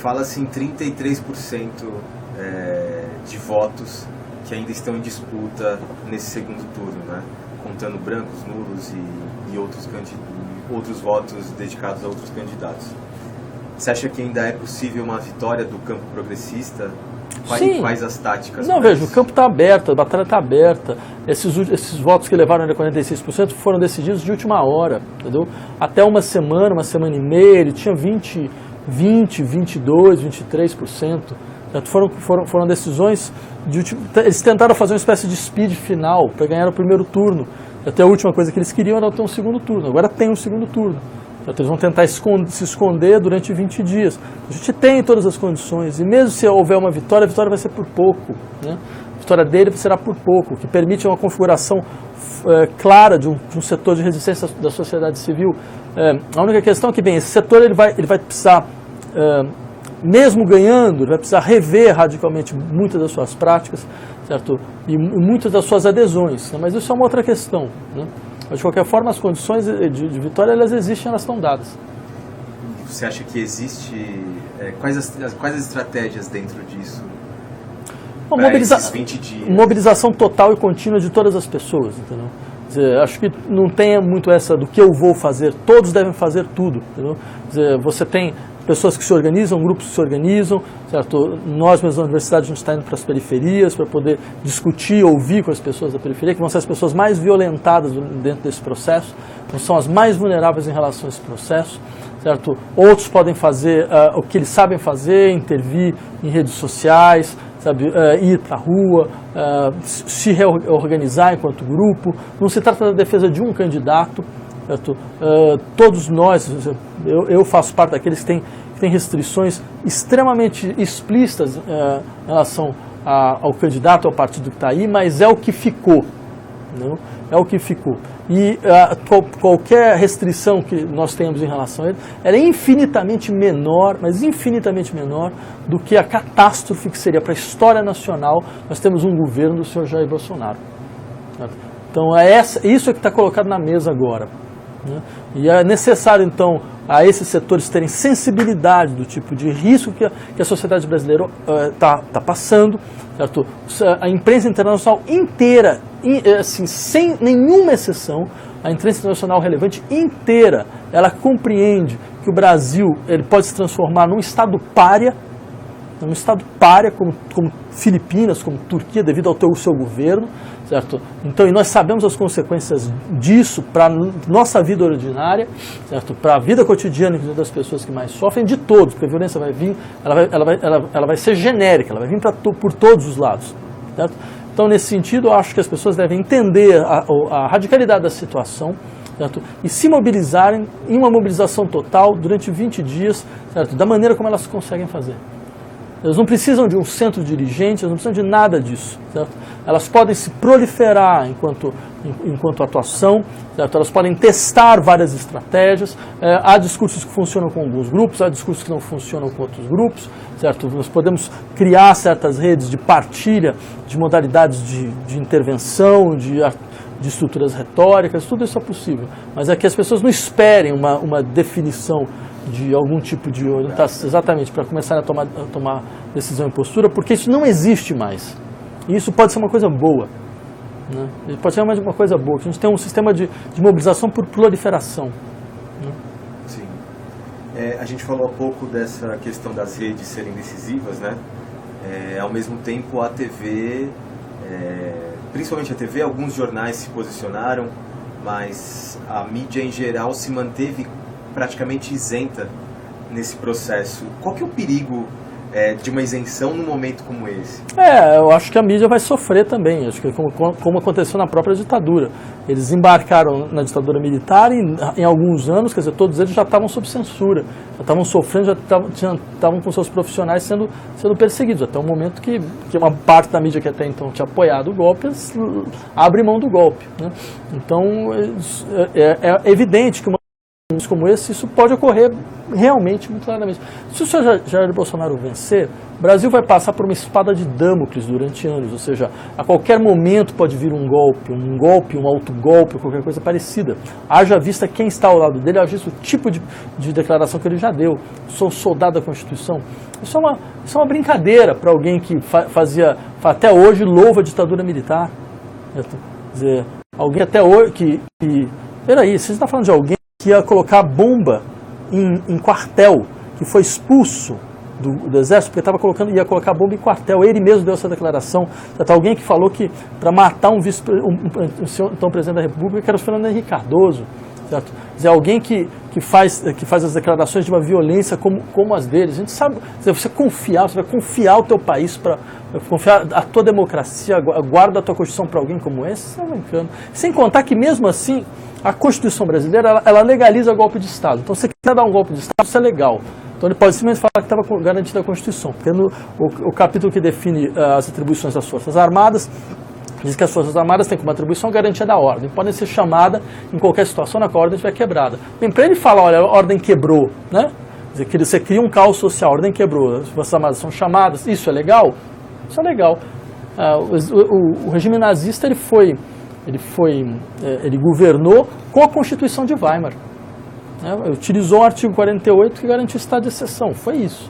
Fala-se em 33% de votos que ainda estão em disputa nesse segundo turno, né? Contando brancos, nulos e outros votos dedicados a outros candidatos. Você acha que ainda é possível uma vitória do campo progressista? Quais as táticas? Não, veja, o campo está aberto, a batalha está aberta. Esses votos que levaram a 46% foram decididos de última hora, entendeu? Até uma semana e meia, ele tinha 20, 22, 23%. Foram decisões eles tentaram fazer uma espécie de speed final para ganhar o primeiro turno. Até a última coisa que eles queriam era ter um segundo turno. Agora tem um segundo turno. Eles vão tentar se esconder durante 20 dias. A gente tem todas as condições, e mesmo se houver uma vitória, a vitória vai ser por pouco, né? A vitória dele será por pouco, o que permite uma configuração clara de um setor de resistência da sociedade civil. A única questão é que, bem, esse setor ele vai precisar, mesmo ganhando, ele vai precisar rever radicalmente muitas das suas práticas, certo? E muitas das suas adesões, né? Mas isso é uma outra questão, né? Mas, de qualquer forma, as condições de vitória, elas existem, elas estão dadas. Você acha que existe... quais as estratégias dentro disso? Esses 20 dias? Mobilização total e contínua de todas as pessoas, entendeu? Quer dizer, acho que não tem muito essa do que eu vou fazer, todos devem fazer tudo, entendeu? Quer dizer, você tem pessoas que se organizam, grupos que se organizam, certo? Nós mesmos na universidade, a gente está indo para as periferias para poder discutir, ouvir com as pessoas da periferia, que vão ser as pessoas mais violentadas dentro desse processo, não são as mais vulneráveis em relação a esse processo, certo? Outros podem fazer o que eles sabem fazer, intervir em redes sociais, sabe, ir para a rua, se reorganizar enquanto grupo. Não se trata da defesa de um candidato, certo? Todos nós, eu faço parte daqueles que têm restrições extremamente explícitas em relação ao candidato, ao partido que está aí, mas é o que ficou. Não? É o que ficou. E qualquer restrição que nós tenhamos em relação a ele, ela é infinitamente menor, mas infinitamente menor do que a catástrofe que seria para a história nacional nós temos um governo do senhor Jair Bolsonaro. Certo? Então isso é que está colocado na mesa agora. Né? E é necessário, então, a esses setores terem sensibilidade do tipo de risco que a sociedade brasileira está passando, certo? A imprensa internacional inteira, assim, sem nenhuma exceção, a imprensa internacional relevante inteira, ela compreende que o Brasil ele pode se transformar num estado pária, como Filipinas, como Turquia, devido ao seu governo, certo? Então, e nós sabemos as consequências disso para a nossa vida ordinária, certo? Para a vida cotidiana das pessoas que mais sofrem, de todos, porque a violência vai vir, ela vai ser genérica, ela vai vir por todos os lados, certo? Então, nesse sentido, eu acho que as pessoas devem entender a radicalidade da situação, certo? E se mobilizarem em uma mobilização total durante 20 dias, certo? Da maneira como elas conseguem fazer. Elas não precisam de um centro dirigente, elas não precisam de nada disso, certo? Elas podem se proliferar enquanto atuação, certo? Elas podem testar várias estratégias, há discursos que funcionam com alguns grupos, há discursos que não funcionam com outros grupos, certo? Nós podemos criar certas redes de partilha, de modalidades de intervenção, de estruturas retóricas, tudo isso é possível. Mas é que as pessoas não esperem uma definição de algum tipo de orientação, exatamente, para começar a tomar decisão e postura, porque isso não existe mais. E isso pode ser uma coisa boa. Né? Pode ser uma coisa boa, que a gente tem um sistema de mobilização por proliferação. Né? Sim. A gente falou há pouco dessa questão das redes serem decisivas, né? Ao mesmo tempo, a TV, principalmente a TV, alguns jornais se posicionaram, mas a mídia em geral se manteve praticamente isenta nesse processo. Qual que é o perigo de uma isenção num momento como esse? Eu acho que a mídia vai sofrer também, acho que como aconteceu na própria ditadura. Eles embarcaram na ditadura militar e em alguns anos, quer dizer, todos eles já estavam sob censura, já estavam sofrendo, já estavam com seus profissionais sendo perseguidos, até o momento que uma parte da mídia que até então tinha apoiado o golpe, abre mão do golpe. Né? Então, é evidente que como esse, isso pode ocorrer realmente muito claramente. Se o senhor Jair Bolsonaro vencer, o Brasil vai passar por uma espada de Damocles durante anos, ou seja, a qualquer momento pode vir um golpe, um autogolpe, qualquer coisa parecida. Haja vista quem está ao lado dele, haja visto o tipo de declaração que ele já deu. Sou soldado da Constituição. Isso é uma brincadeira para alguém que até hoje louva a ditadura militar. Quer dizer, alguém até hoje peraí, você está falando de alguém que ia colocar bomba em quartel, que foi expulso do exército porque ia colocar bomba em quartel. Ele mesmo deu essa declaração. Alguém que falou que para matar um então presidente da República, que era o Fernando Henrique Cardoso. Certo? Quer dizer, alguém que faz as declarações de uma violência como as deles. A gente sabe, você vai confiar o teu país, confiar a tua democracia, guarda a tua Constituição para alguém como esse, você está brincando. Sem contar que mesmo assim, a Constituição brasileira, ela legaliza o golpe de Estado. Então, se você quiser dar um golpe de Estado, isso é legal. Então, ele pode simplesmente falar que estava garantida a Constituição. Porque o capítulo que define as atribuições das Forças Armadas diz que as Forças Armadas têm como atribuição a garantia da ordem. Podem ser chamadas em qualquer situação na qual a ordem estiver quebrada. Bem, para ele falar, olha, a ordem quebrou, né? Quer dizer, que você cria um caos social, a ordem quebrou, as Forças Armadas são chamadas, isso é legal? Isso é legal. O regime nazista, ele governou com a Constituição de Weimar. Utilizou o artigo 48 que garantiu o estado de exceção. Foi isso.